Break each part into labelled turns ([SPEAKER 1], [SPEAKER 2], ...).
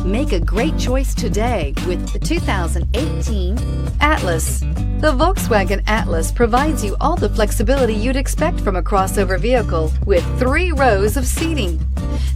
[SPEAKER 1] Make a great choice today with the 2018 Atlas. The Volkswagen Atlas provides you all the flexibility you'd expect from a crossover vehicle with 3 rows of seating.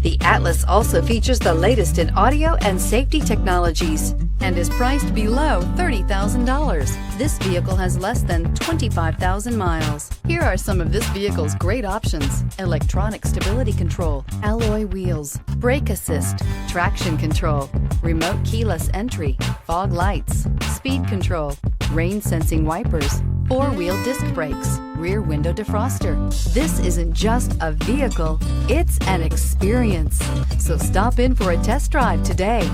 [SPEAKER 1] The Atlas also features the latest in audio and safety technologies and is priced below $30,000. This vehicle has less than 25,000 miles. Here are some of this vehicle's great options: electronic stability control, alloy wheels, brake assist, traction control, remote keyless entry, fog lights, speed control, rain sensing wipers, 4-wheel disc brakes, rear window defroster. This isn't just a vehicle, it's an experience. So stop in for a test drive today.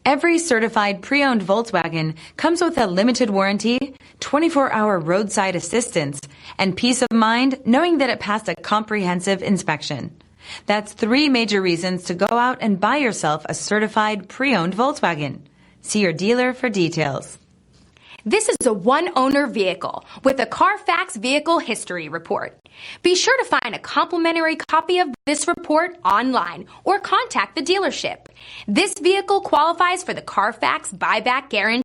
[SPEAKER 2] Every certified pre-owned Volkswagen comes with a limited warranty, 24-hour roadside assistance, and peace of mind knowing that it passed a comprehensive inspection. That's 3 major reasons to go out and buy yourself a certified pre-owned Volkswagen. See your dealer for details.
[SPEAKER 3] This is a one-owner vehicle with a CARFAX Vehicle History Report. Be sure to find a complimentary copy of this report online or contact the dealership. This vehicle qualifies for the CARFAX Buyback Guarantee.